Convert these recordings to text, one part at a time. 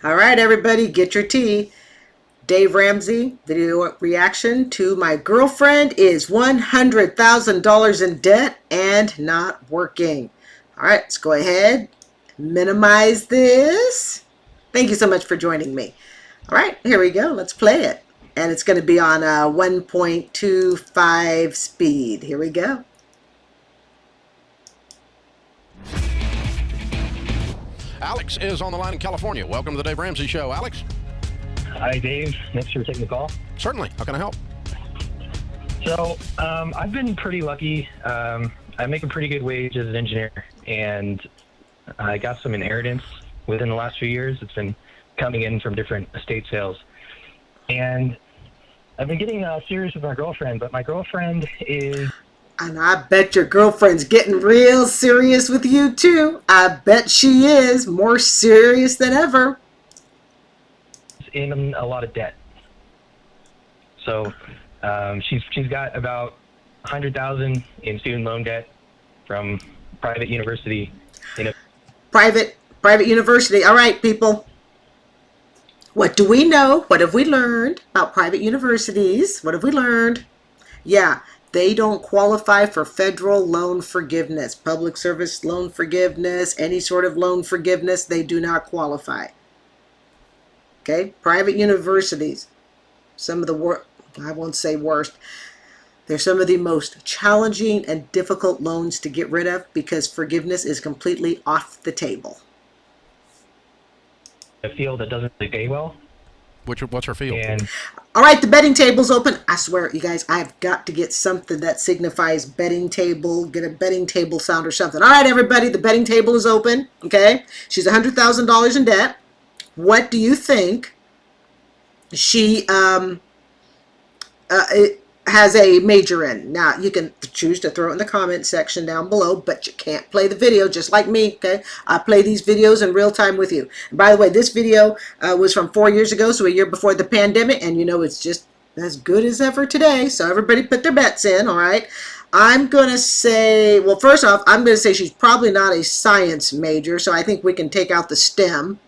All right, everybody, get your tea. Dave Ramsey, video reaction to my girlfriend is $100,000 in debt and not working. All right, let's go ahead, minimize this. Thank you so much for joining me. All right, here we go. Let's play it. And it's going to be on a 1.25 speed. Here we go. Alex is on the line in California. Welcome to the Dave Ramsey Show. Alex? Hi, Dave. Thanks for taking the call. Certainly. How can I help? So, I've been pretty lucky. I make a pretty good wage as an engineer, and I got some inheritance within the last few years. It's been coming in from different estate sales. And I've been getting serious with my girlfriend, but my girlfriend is And I bet your girlfriend's getting real serious with you too. I bet she is more serious than ever. in a lot of debt. So, she's got about $100,000 in student loan debt from private university. Private university. All right, people. What do we know? What have we learned about private universities? What have we learned? Yeah, they don't qualify for federal loan forgiveness, public service loan forgiveness, any sort of loan forgiveness. They do not qualify. Okay, private universities, some of the worst, I won't say worst, they're some of the most challenging and difficult loans to get rid of because forgiveness is completely off the table. A field that doesn't really pay well. What's her field? And All right, the betting table's open. I swear, you guys, I've got to get something that signifies betting table, get a betting table sound or something. All right, everybody, the betting table is open, okay? She's $100,000 in debt. What do you think she has a major in? Now, you can choose to throw it in the comment section down below, but you can't play the video just like me, okay? I play these videos in real time with you. And by the way, this video was from 4 years ago, so a year before the pandemic, and you know it's just as good as ever today. So everybody put their bets in, all right? I'm going to say, well, first off, I'm going to say she's probably not a science major, so I think we can take out the STEM.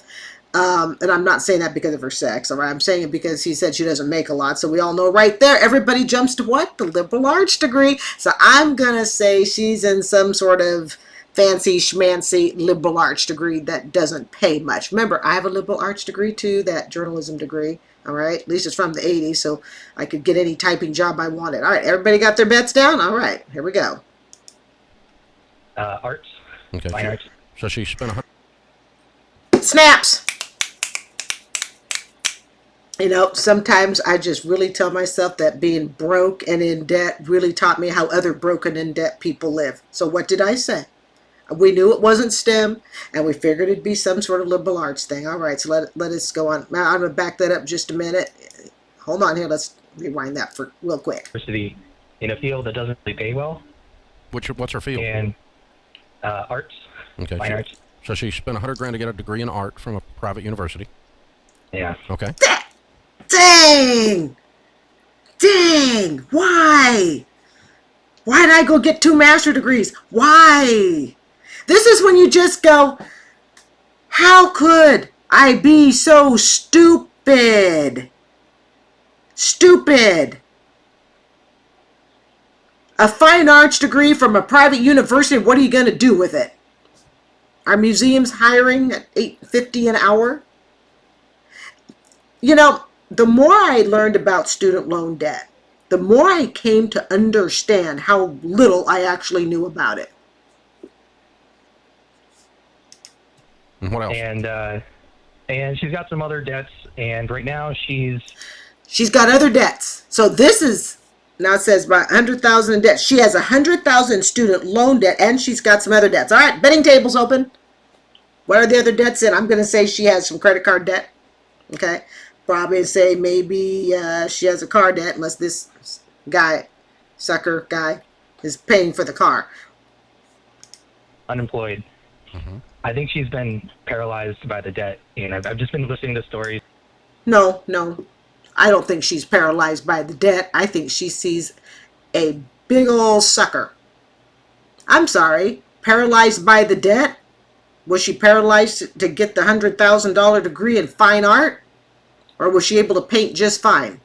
And I'm not saying that because of her sex, all right? I'm saying it because he said she doesn't make a lot. So we all know right there, everybody jumps to what? The liberal arts degree. So I'm going to say she's in some sort of fancy schmancy liberal arts degree that doesn't pay much. Remember, I have a liberal arts degree too, that journalism degree, all right? At least it's from the 80s, so I could get any typing job I wanted. All right, everybody got their bets down? All right, here we go. arts, Okay. fine arts. So she spent Snaps. You know, sometimes I just really tell myself that being broke and in debt really taught me how other broken and in debt people live. So what did I say? We knew it wasn't STEM, and we figured it'd be some sort of liberal arts thing. All right, so let us go on. Now, I'm going to back that up just a minute. Hold on here. Let's rewind that for real quick. University in a field that doesn't really pay well. what's her field? And arts, Okay. fine arts. So she spent $100,000 to get a degree in art from a private university. Yeah. Okay. Dang! Dang! Why? Why did I go get 2 master's degrees? Why? This is when you just go, how could I be so stupid? Stupid. A fine arts degree from a private university, what are you going to do with it? Are museums hiring at $8.50 an hour? You know, the more I learned about student loan debt, the more I came to understand how little I actually knew about it. And what else? And she's got some other debts, and right now she's She's got other debts. So this is, now it says about $100,000 in debt. She has $100,000 in student loan debt, and she's got some other debts. All right, betting table's open. What are the other debts in? I'm going to say she has some credit card debt. Okay. Probably say maybe she has a car debt unless this guy, sucker guy, is paying for the car. unemployed. I think she's been paralyzed by the debt, and I've just been listening to stories. No, no. I don't think she's paralyzed by the debt. I think she sees a big old sucker. I'm sorry. Paralyzed by the debt? Was she paralyzed to get the $100,000 degree in fine art? Or was she able to paint just fine?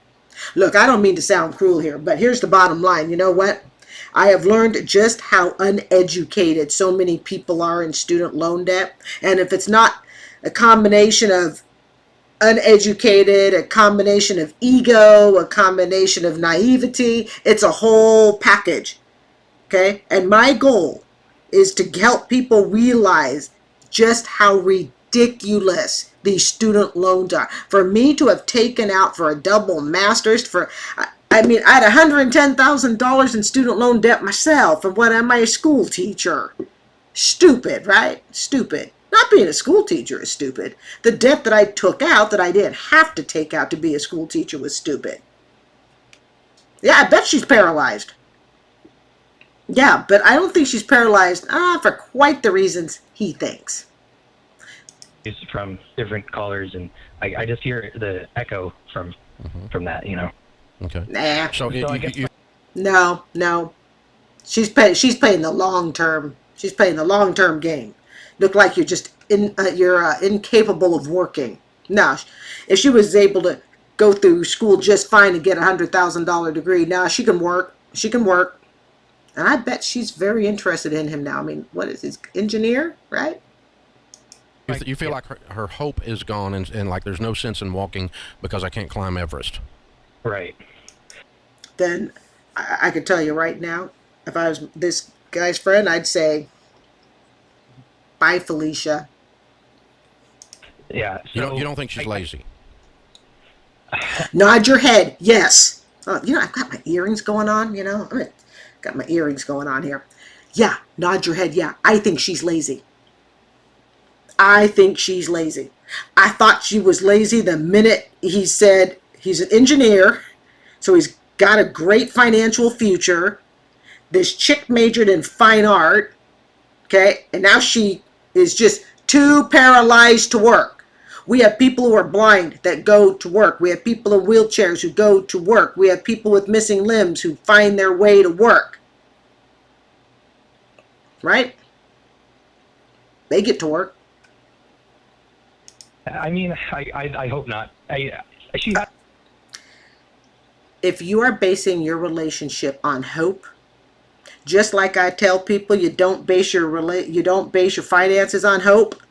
Look, I don't mean to sound cruel here, but here's the bottom line. You know what? I have learned just how uneducated so many people are in student loan debt. And if it's not a combination of uneducated, a combination of ego, a combination of naivety, it's a whole package. Okay? And my goal is to help people realize just how ridiculous these student loans are. For me to have taken out for a double master's I had $110,000 in student loan debt myself, and what am I, a school teacher? Stupid, right? Stupid. Not being a school teacher is stupid. The debt that I took out that I didn't have to take out to be a school teacher was stupid. Yeah, I bet she's paralyzed. Yeah, but I don't think she's paralyzed for quite the reasons he thinks. From different callers, and I just hear the echo from that, you know. Okay. Nah. So, No. She's playing the long term. She's playing the long term game. Look like you're just incapable of working. No, if she was able to go through school just fine and get a $100,000 degree, now she can work. She can work, and I bet she's very interested in him now. I mean, what is his engineer, right? you feel like her hope is gone, and like there's no sense in walking because I can't climb Everest. Right. Then I could tell you right now, if I was this guy's friend, I'd say, bye, Felicia. Yeah. You don't think she's lazy? Nod your head, yes. I've got my earrings going on, got my earrings going on here. Yeah, nod your head, yeah. I think she's lazy. I think she's lazy. I thought she was lazy the minute he said he's an engineer, so he's got a great financial future. This chick majored in fine art, okay, and now she is just too paralyzed to work. We have people who are blind that go to work. We have people in wheelchairs who go to work. We have people with missing limbs who find their way to work. Right? They get to work. I mean, I hope not. If you are basing your relationship on hope, just like I tell people, you don't base your finances on hope.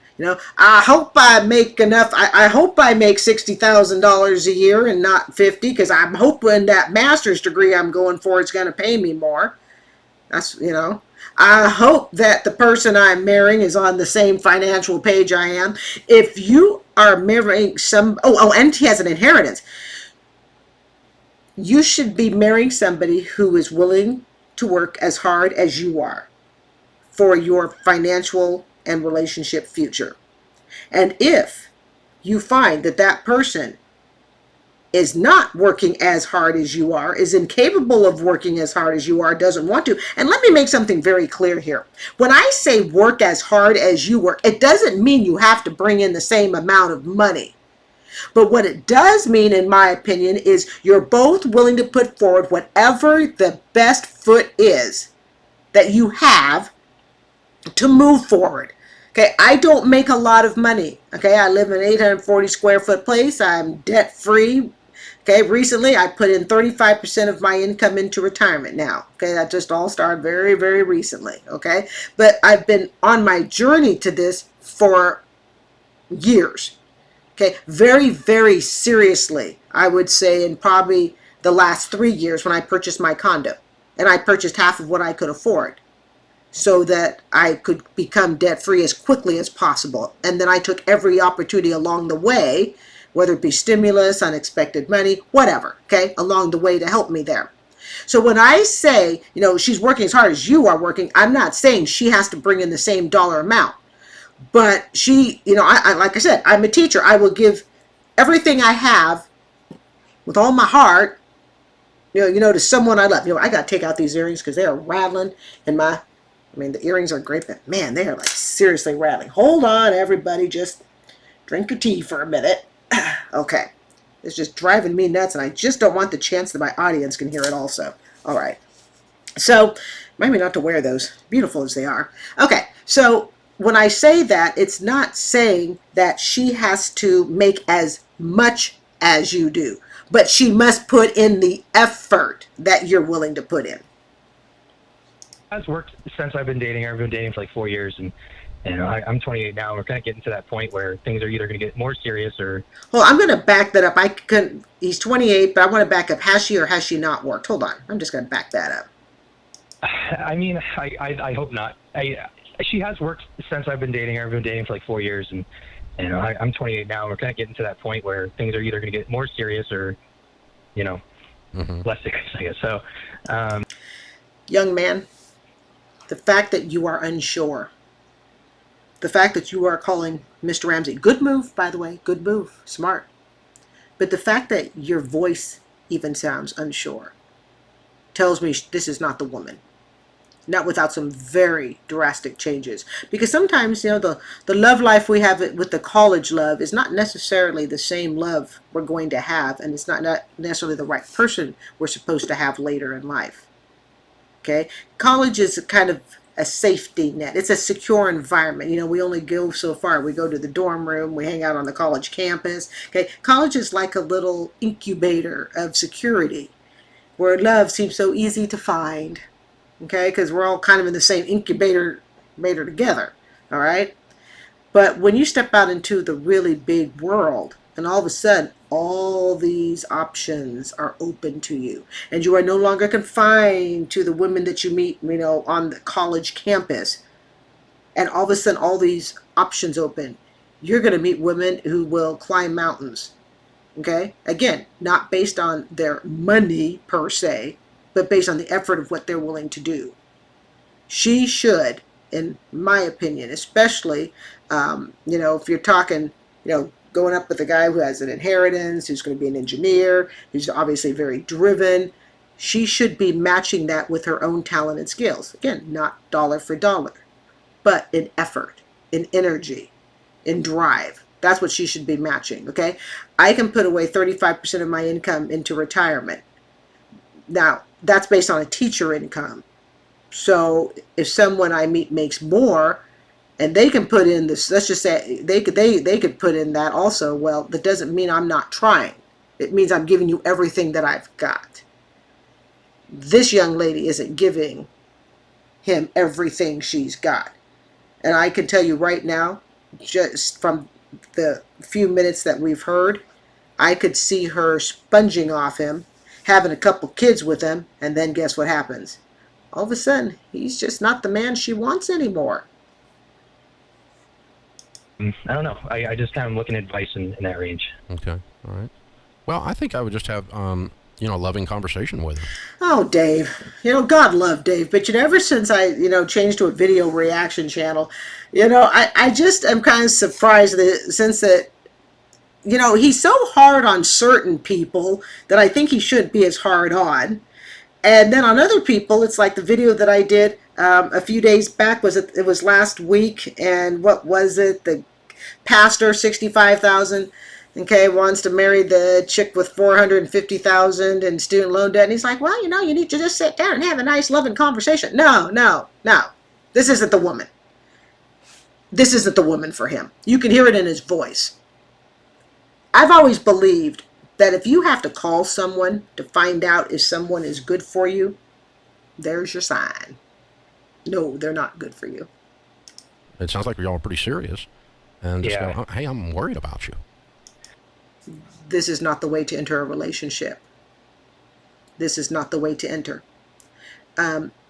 I hope I make enough. I hope I make $60,000 a year and not 50, because I'm hoping that master's degree I'm going for is going to pay me more. That's I hope that the person I'm marrying is on the same financial page I am. If you are marrying and he has an inheritance, you should be marrying somebody who is willing to work as hard as you are for your financial and relationship future. And if you find that that person is not working as hard as you are, is incapable of working as hard as you are, doesn't want to. And let me make something very clear here. When I say work as hard as you work, it doesn't mean you have to bring in the same amount of money. But what it does mean, in my opinion, is you're both willing to put forward whatever the best foot is that you have to move forward. Okay, I don't make a lot of money. Okay, I live in an 840 square foot place. I'm debt free. Okay, recently I put in 35% of my income into retirement now. Okay, that just all started very, very recently. Okay, but I've been on my journey to this for years. Okay, very, very seriously, I would say in probably the last 3 years when I purchased my condo. And I purchased half of what I could afford so that I could become debt-free as quickly as possible. And then I took every opportunity along the way, whether it be stimulus, unexpected money, whatever, okay, along the way to help me there. So when I say, she's working as hard as you are working, I'm not saying she has to bring in the same dollar amount. But she, I like I said, I'm a teacher. I will give everything I have with all my heart, to someone I love. I got to take out these earrings because they are rattling in the earrings are great, but man, they are like seriously rattling. Hold on, everybody. Just drink your tea for a minute. Okay. It's just driving me nuts, and I just don't want the chance that my audience can hear it also. All right. So, remind me not to wear those, beautiful as they are. Okay, so when I say that, it's not saying that she has to make as much as you do, but she must put in the effort that you're willing to put in. Has worked since I've been dating her. I've been dating for like 4 years, and I'm 28 now. We're kind of getting to that point where things are either going to get more serious or. Well, I'm going to back that up. I couldn't. He's 28, but I want to back up. Has she or has she not worked? Hold on. I'm just going to back that up. I mean, I hope not. She has worked since I've been dating her. I've been dating for like 4 years, and I'm 28 now. We're kind of getting to that point where things are either going to get more serious or, less serious, I guess. So, young man, the fact that you are unsure, the fact that you are calling Mr. Ramsey, good move, by the way, good move, smart. But the fact that your voice even sounds unsure tells me this is not the woman. Not without some very drastic changes. Because sometimes, the love life we have with the college love is not necessarily the same love we're going to have, and it's not necessarily the right person we're supposed to have later in life. Okay? College is kind of a safety net. It's a secure environment. We only go so far. We go to the dorm room. We hang out on the college campus. Okay? College is like a little incubator of security where love seems so easy to find. Okay? Because we're all kind of in the same incubator together. All right? But when you step out into the really big world, and all of a sudden, all these options are open to you. And you are no longer confined to the women that you meet, on the college campus. And all of a sudden, all these options open. You're going to meet women who will climb mountains. Okay? Again, not based on their money per se, but based on the effort of what they're willing to do. She should, in my opinion, especially, if you're talking, going up with a guy who has an inheritance, who's going to be an engineer, who's obviously very driven, she should be matching that with her own talent and skills. Again, not dollar for dollar, but in effort, in energy, in drive. That's what she should be matching, okay? I can put away 35% of my income into retirement. Now, that's based on a teacher income. So if someone I meet makes more, and they can put in this, let's just say they could put in that also, well, that doesn't mean I'm not trying. It means I'm giving you everything that I've got. This young lady isn't giving him everything she's got. And I can tell you right now, just from the few minutes that we've heard, I could see her sponging off him, having a couple kids with him, and then guess what happens? All of a sudden, he's just not the man she wants anymore. I don't know. I just kind of looking at advice in that range. Okay. All right. Well, I think I would just have, a loving conversation with her. Oh, Dave. God love Dave. But, ever since I, changed to a video reaction channel, I just am kind of surprised since that, he's so hard on certain people that I think he should be as hard on. And then on other people, it's like the video that I did a few days back. It was last week, and what was it? The pastor, 65,000, okay, wants to marry the chick with 450,000 in student loan debt. And he's like, well, you need to just sit down and have a nice, loving conversation. No. This isn't the woman. This isn't the woman for him. You can hear it in his voice. I've always believed that if you have to call someone to find out if someone is good for you, there's your sign. No, they're not good for you. It sounds like y'all are pretty serious. And just go, hey, I'm worried about you. This is not the way to enter a relationship. This is not the way to enter.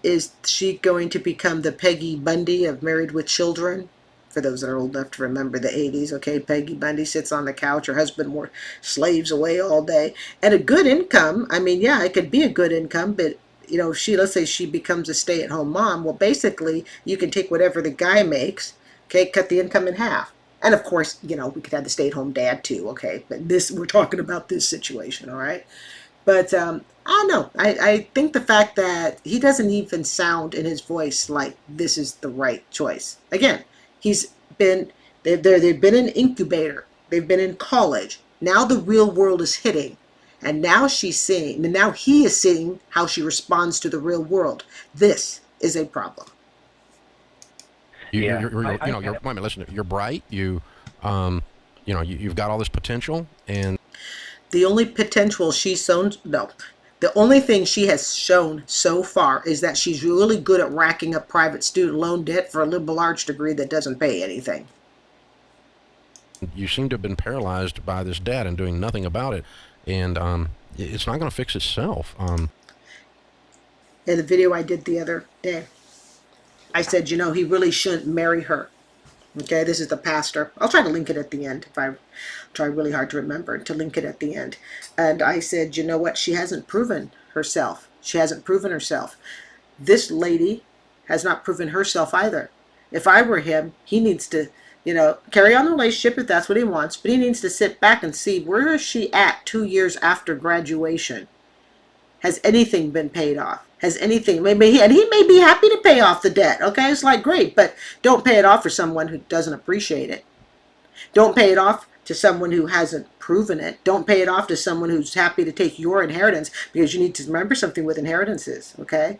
Is she going to become the Peggy Bundy of Married with Children? For those that are old enough to remember the 80s, okay, Peggy Bundy sits on the couch, her husband slaves away all day. And a good income, it could be a good income, but, let's say she becomes a stay-at-home mom. Well, basically, you can take whatever the guy makes, okay, cut the income in half. And, of course, we could have the stay-at-home dad, too, okay? But we're talking about this situation, all right? But, I don't know. I think the fact that he doesn't even sound in his voice like this is the right choice. Again, they've been an incubator. They've been in college. Now the real world is hitting. And now he is seeing how she responds to the real world. This is a problem. Yeah, You know, wait a minute, listen, you're bright. You know, you've got all this potential, and The only potential she's shown, no, the only thing she has shown so far is that she's really good at racking up private student loan debt for a liberal arts degree that doesn't pay anything. you seem to have been paralyzed by this debt and doing nothing about it, and it's not going to fix itself. In the video I did the other day, I said, you know, he really shouldn't marry her. Okay, this is the pastor. I'll try to link it at the end if I try really hard to remember to link it at the end. And I said, you know what? She hasn't proven herself. She hasn't proven herself. This lady has not proven herself either. If I were him, he needs to, you know, carry on the relationship if that's what he wants, but he needs to sit back and see, where is she at 2 years after graduation? Has anything been paid off? Has anything, maybe and he may be happy to pay off the debt. Okay, it's like, great, but don't pay it off for someone who doesn't appreciate it. Don't pay it off to someone who hasn't proven it. Don't pay it off to someone who's happy to take your inheritance, because you need to remember something with inheritances. Okay,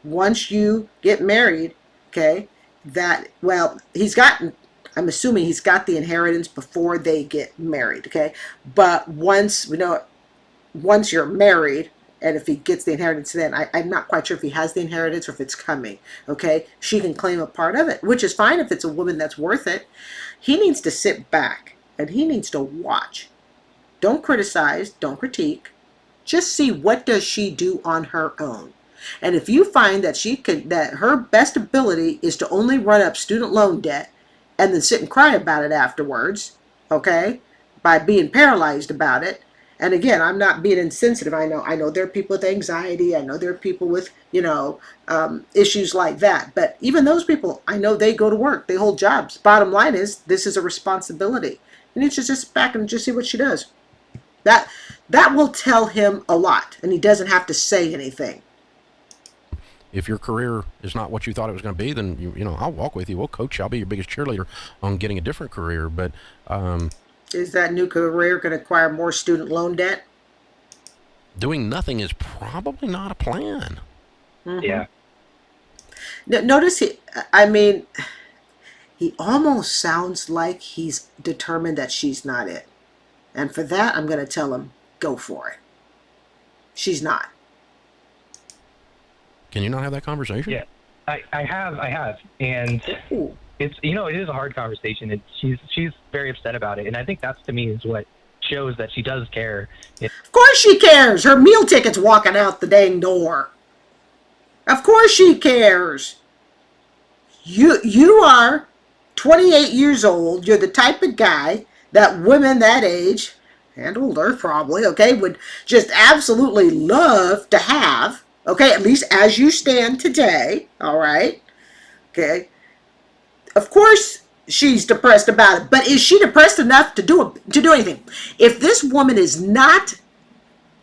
once you get married, okay, that, well, he's gotten, I'm assuming he's got the inheritance before they get married. Okay, but once, you know, once you're married, and if he gets the inheritance then, I'm not quite sure if he has the inheritance or if it's coming, okay? She can claim a part of it, which is fine if it's a woman that's worth it. He needs to sit back, and he needs to watch. Don't criticize, don't critique. Just see, what does she do on her own? And if you find that that her best ability is to only run up student loan debt and then sit and cry about it afterwards, okay, by being paralyzed about it. And again, I'm not being insensitive. I know there are people with anxiety. I know there are people with, you know, issues like that. But even those people, I know they go to work. They hold jobs. Bottom line is, this is a responsibility. You need to just sit back and just see what she does. That will tell him a lot, and he doesn't have to say anything. If your career is not what you thought it was going to be, then you know, I'll walk with you. We'll coach you. I'll be your biggest cheerleader on getting a different career. But is that new career going to acquire more student loan debt? Doing nothing is probably not a plan. Mm-hmm. Yeah. Notice he almost sounds like he's determined that she's not it. And for that, I'm going to tell him, go for it. She's not. Can you not have that conversation? Yeah, I have. And Ooh. it's, you know, it is a hard conversation, and she's very upset about it. And I think that's, to me, is what shows that she does care. Of course she cares. Her meal ticket's walking out the dang door. Of course she cares. You are 28 years old. You're the type of guy that women that age, and older probably, okay, would just absolutely love to have, okay, at least as you stand today, all right, okay. Of course she's depressed about it, but is she depressed enough to do anything? If this woman is not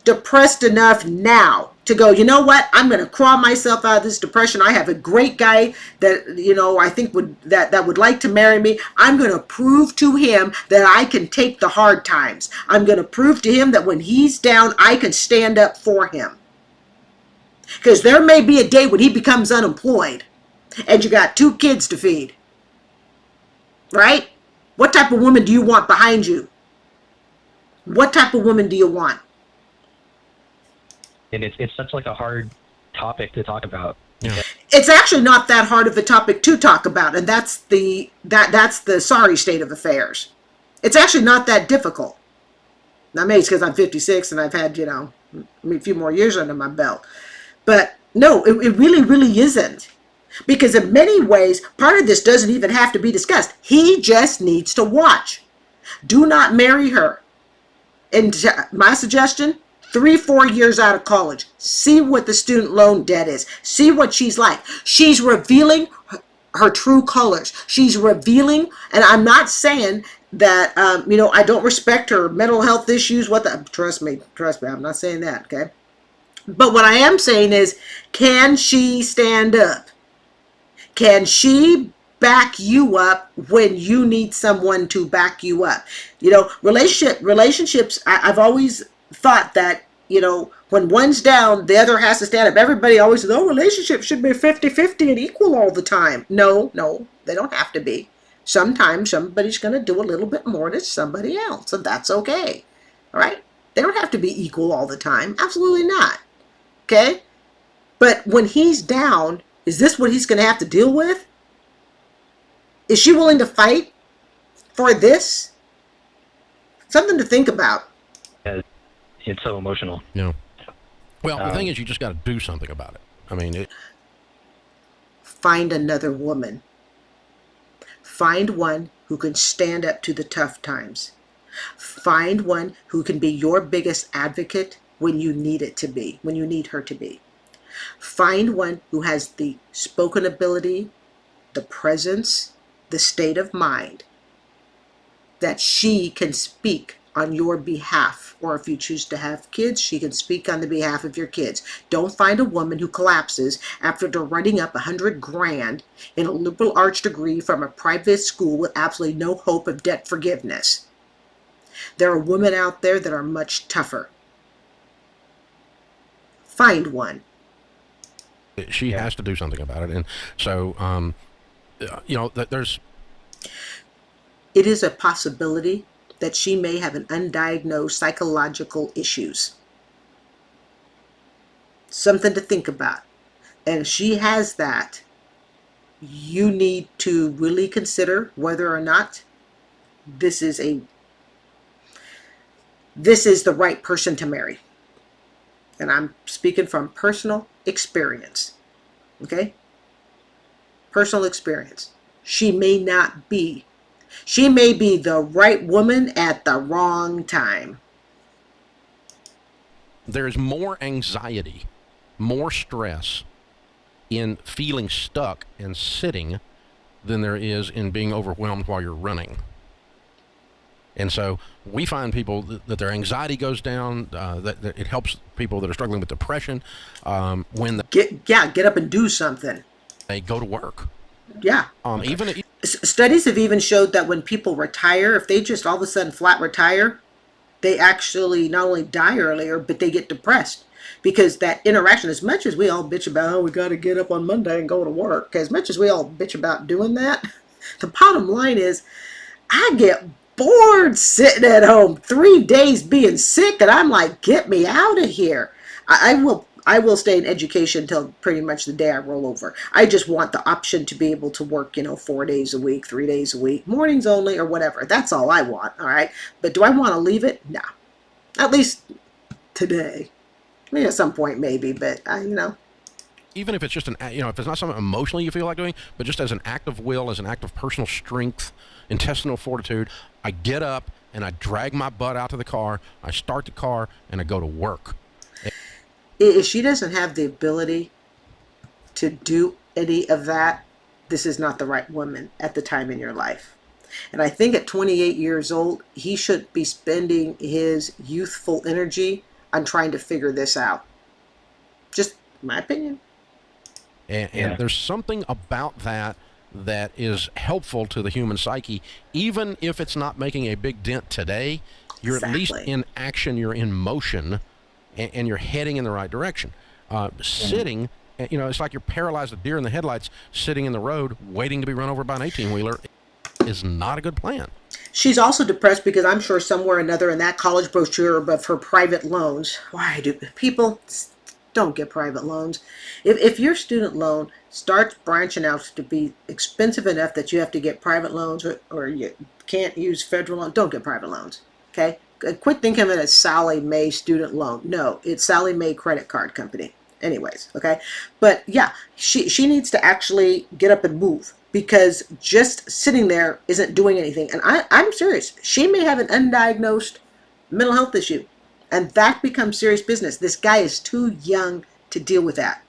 depressed enough now to go, you know what, I'm going to crawl myself out of this depression. I have a great guy that, you know, I think would like to marry me. I'm going to prove to him that I can take the hard times. I'm going to prove to him that when he's down, I can stand up for him. Because there may be a day when he becomes unemployed and you got 2 kids to feed. Right? What type of woman do you want behind you? What type of woman do you want? And it's such like a hard topic to talk about. Yeah. It's actually not that hard of a topic to talk about, and that's the sorry state of affairs. It's actually not that difficult. Now, maybe it's because I'm 56 and I've had, you know, a few more years under my belt. But no, it really, really isn't. Because in many ways, part of this doesn't even have to be discussed. He just needs to watch. Do not marry her. And my suggestion, 3-4 years out of college. See what the student loan debt is. See what she's like. She's revealing her true colors. She's revealing, and I'm not saying that, you know, I don't respect her mental health issues. Trust me, I'm not saying that, okay? But what I am saying is, can she stand up? Can she back you up when you need someone to back you up? You know, relationships, I've always thought that, you know, When one's down, the other has to stand up. Everybody always says, oh, relationships should be 50-50 and equal all the time. No, they don't have to be. Sometimes somebody's going to do a little bit more than somebody else, and that's okay. All right? They don't have to be equal all the time. Absolutely not. Okay? But when he's down, is this what he's going to have to deal with? Is she willing to fight for this? Something to think about. It's so emotional. No. Well, the thing is, you just got to do something about it. I mean, Find another woman. Find one who can stand up to the tough times. Find one who can be your biggest advocate when you need it to be, when you need her to be. Find one who has the spoken ability, the presence, the state of mind that she can speak on your behalf. Or if you choose to have kids, she can speak on the behalf of your kids. Don't find a woman who collapses after running up $100,000 in a liberal arts degree from a private school with absolutely no hope of debt forgiveness. There are women out there that are much tougher. Find one. she has to do something about it. And so, there's... It is a possibility that she may have an undiagnosed psychological issues. Something to think about. And if she has that, you need to really consider whether or not this is the right person to marry. And I'm speaking from personal experience. Okay? Personal experience. She may be the right woman at the wrong time. There's more anxiety, more stress in feeling stuck and sitting than there is in being overwhelmed while you're running. And so we find people that their anxiety goes down, that it helps people that are struggling with depression when Get up and do something. they go to work. Yeah. Studies have even showed that when people retire, if they just all of a sudden flat retire, they actually not only die earlier, but they get depressed. Because that interaction, as much as we all bitch about, oh, we got to get up on Monday and go to work, as much as we all bitch about doing that, the bottom line is, I get bored sitting at home 3 days being sick, and I'm like, get me out of here. I will stay in education until pretty much the day I roll over. I just want the option to be able to work, 4 days a week, 3 days a week, mornings only, or whatever. That's all I want, all right? But do I want to leave it? No. At least today. I mean, at some point maybe, but Even if it's just if it's not something emotionally you feel like doing, but just as an act of will, as an act of personal strength, intestinal fortitude, I get up and I drag my butt out to the car, I start the car, and I go to work. if she doesn't have the ability to do any of that, this is not the right woman at the time in your life. And I think at 28 years old, he should be spending his youthful energy on trying to figure this out. Just my opinion. And there's something about that is helpful to the human psyche, even if it's not making a big dent today. You're at least in action, you're in motion, and you're heading in the right direction. Sitting, it's like you're paralyzed a deer in the headlights, sitting in the road, waiting to be run over by an 18-wheeler is not a good plan. She's also depressed because I'm sure somewhere or another in that college brochure of her private loans. Why do people don't get private loans? If your student loan starts branching out to be expensive enough that you have to get private loans or you can't use federal loans, don't get private loans. Okay? Quit thinking of it as Sally Mae student loan. No, it's Sally Mae credit card company. Anyways, okay? But yeah, she needs to actually get up and move, because just sitting there isn't doing anything. And I'm serious. She may have an undiagnosed mental health issue, and that becomes serious business. This guy is too young to deal with that.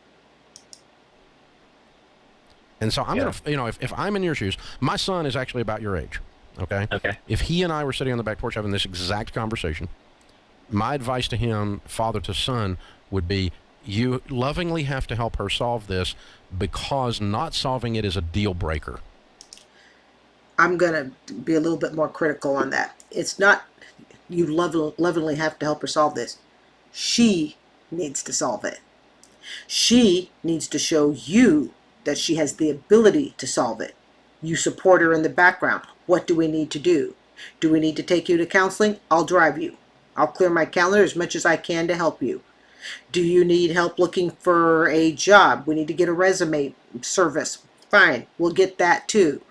And so I'm going to, if I'm in your shoes, my son is actually about your age, okay? Okay. If he and I were sitting on the back porch having this exact conversation, my advice to him, father to son, would be, you lovingly have to help her solve this, because not solving it is a deal breaker. I'm going to be a little bit more critical on that. It's not you lovingly have to help her solve this. She needs to solve it. She needs to show you that she has the ability to solve it. You support her in the background. What do we need to do? Do we need to take you to counseling? I'll drive you. I'll clear my calendar as much as I can to help you. Do you need help looking for a job? We need to get a resume service. Fine, we'll get that too.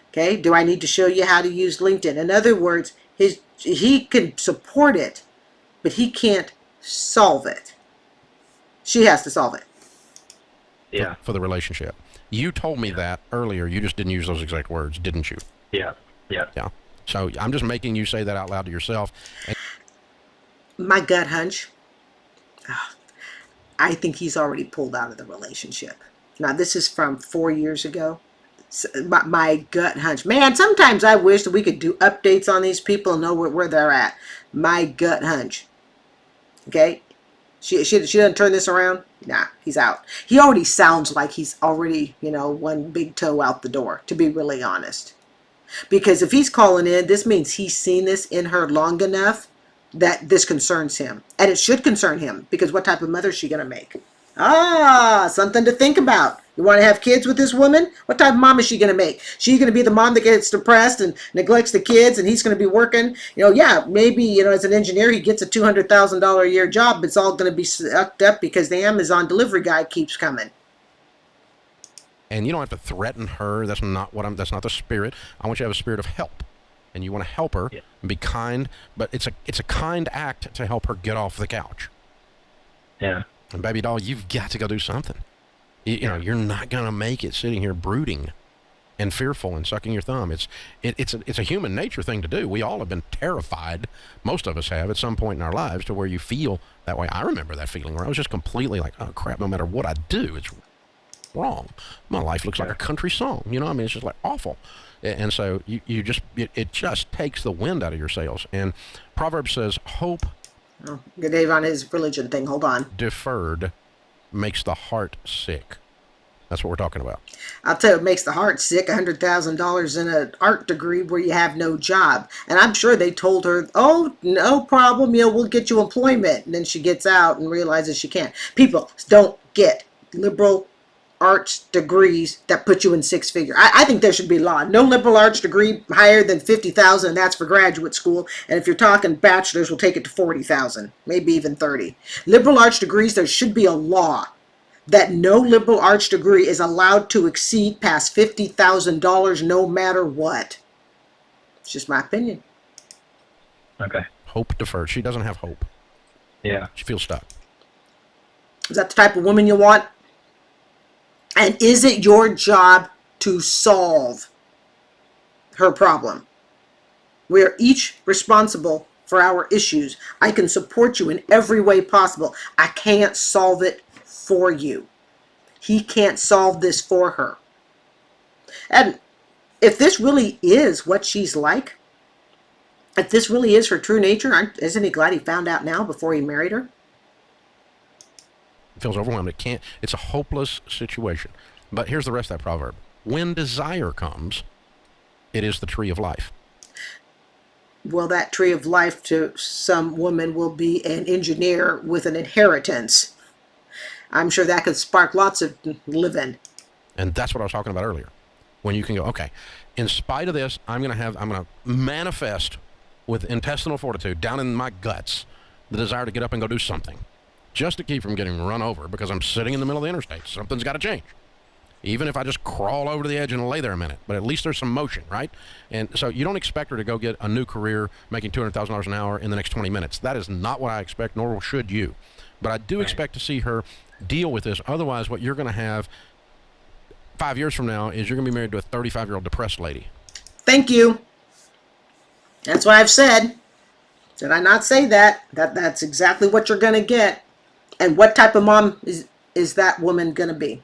Okay, do I need to show you how to use LinkedIn? In other words, he can support it, but he can't solve it. She has to solve it. Yeah. For the relationship. You told me that earlier. You just didn't use those exact words, didn't you? Yeah. Yeah. Yeah. So I'm just making you say that out loud to yourself. And My gut hunch, I think he's already pulled out of the relationship. Now, this is from 4 years ago. My gut hunch. Man, sometimes I wish that we could do updates on these people and know where they're at. My gut hunch. Okay? She doesn't turn this around? Nah, he's out. He already sounds like he's already, one big toe out the door, to be really honest. Because if he's calling in, this means he's seen this in her long enough that this concerns him. And it should concern him, because what type of mother is she going to make? Something to think about. You want to have kids with this woman? What type of mom is she going to make? She's going to be the mom that gets depressed and neglects the kids, and he's going to be working. Maybe, as an engineer, he gets a $200,000 a year job, but it's all going to be sucked up because the Amazon delivery guy keeps coming. And you don't have to threaten her. That's not the spirit. I want you to have a spirit of help. And you want to help her and be kind, but it's a kind act to help her get off the couch. Yeah. And baby doll, you've got to go do something. You're not going to make it sitting here brooding and fearful and sucking your thumb. It's a human nature thing to do. We all have been terrified. Most of us have at some point in our lives, to where you feel that way. I remember that feeling where I was just completely like, oh crap, no matter what I do, it's wrong. My life looks like a country song. It's just like awful. And so it just takes the wind out of your sails. And Proverbs says, hope Good Dave on his religion thing. Hold on. deferred makes the heart sick. That's what we're talking about. I'll tell you, it makes the heart sick. $100,000 in an art degree where you have no job. And I'm sure they told her, oh, no problem, we'll get you employment. And then she gets out and realizes she can't. People don't get liberal arts degrees that put you in six figure. I think there should be law. No liberal arts degree higher than $50,000, and that's for graduate school. And if you're talking bachelor's, we'll take it to $40,000, maybe even $30,000. Liberal arts degrees, there should be a law that no liberal arts degree is allowed to exceed past $50,000 no matter what. It's just my opinion. Okay. Hope deferred. She doesn't have hope. Yeah. She feels stuck. Is that the type of woman you want? And is it your job to solve her problem? We are each responsible for our issues. I can support you in every way possible. I can't solve it for you. He can't solve this for her. And if this really is what she's like, if this really is her true nature, isn't he glad he found out now before he married her? Feels overwhelmed. It's a hopeless situation. But here's the rest of that proverb. When desire comes, it is the tree of life. Well, that tree of life to some woman will be an engineer with an inheritance. I'm sure that could spark lots of living. And that's what I was talking about earlier. When you can go, okay, in spite of this, I'm going to manifest with intestinal fortitude down in my guts the desire to get up and go do something, just to keep from getting run over because I'm sitting in the middle of the interstate. Something's got to change. Even if I just crawl over to the edge and lay there a minute, but at least there's some motion, right? And so you don't expect her to go get a new career making $200,000 an hour in the next 20 minutes. That is not what I expect, nor should you. But I do expect to see her deal with this. Otherwise, what you're going to have 5 years from now is you're going to be married to a 35-year-old depressed lady. Thank you. That's what I've said. Did I not say that? That's exactly what you're going to get. And what type of mom is that woman going to be?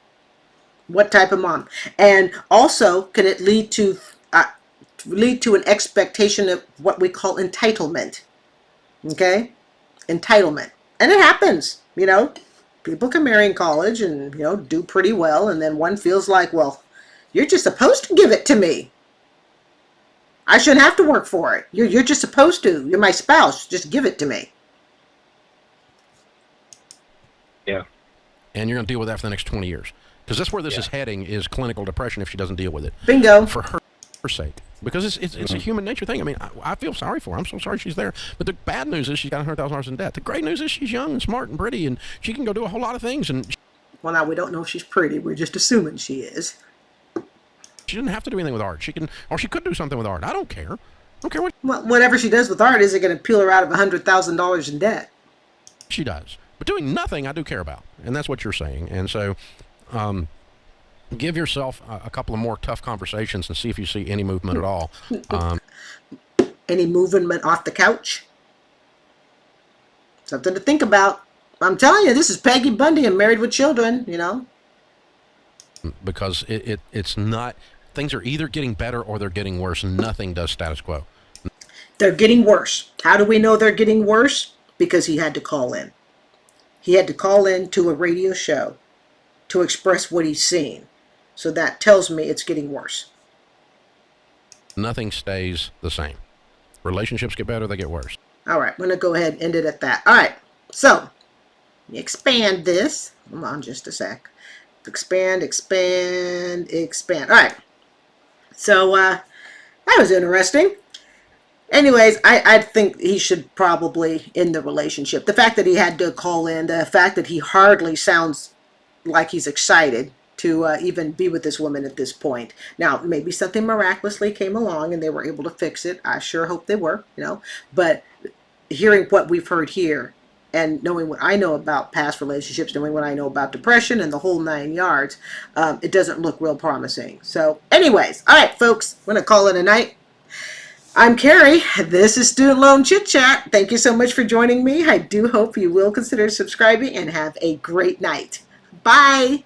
What type of mom? And also, can it lead to an expectation of what we call entitlement? Okay? Entitlement. And it happens, People can marry in college and, do pretty well. And then one feels like, well, you're just supposed to give it to me. I shouldn't have to work for it. You're just supposed to. You're my spouse. Just give it to me. Yeah. And you're going to deal with that for the next 20 years. Because that's where this is heading, is clinical depression if she doesn't deal with it. Bingo. For her sake. Because it's a human nature thing. I mean, I feel sorry for her. I'm so sorry she's there. But the bad news is she's got $100,000 in debt. The great news is she's young and smart and pretty, and she can go do a whole lot of things. And well, now we don't know if she's pretty. We're just assuming she is. she doesn't have to do anything with art. She can, or she could do something with art. I don't care. I don't care what Well, whatever she does with art isn't going to peel her out of $100,000 in debt. she does. But doing nothing, I do care about. And that's what you're saying. And so, give yourself a couple of more tough conversations and see if you see any movement at all. Any movement off the couch? Something to think about. I'm telling you, this is Peggy Bundy and Married with Children, you know. Because it's not, things are either getting better or they're getting worse. Nothing does status quo. They're getting worse. How do we know they're getting worse? Because he had to call in. He had to call in to a radio show to express what he's seeing. So that tells me it's getting worse. Nothing stays the same. Relationships get better, they get worse. All right, I'm going to go ahead and end it at that. All right, so expand this. Hold on just a sec. Expand. All right. So that was interesting. Anyways, I think he should probably end the relationship. The fact that he had to call in, the fact that he hardly sounds like he's excited to even be with this woman at this point. Now, maybe something miraculously came along and they were able to fix it. I sure hope they were, you know. But hearing what we've heard here and knowing what I know about past relationships, knowing what I know about depression and the whole 9 yards, it doesn't look real promising. So anyways, all right, folks, I'm going to call it a night. I'm Carrie. This is Student Loan Chit Chat. Thank you so much for joining me. I do hope you will consider subscribing and have a great night. Bye.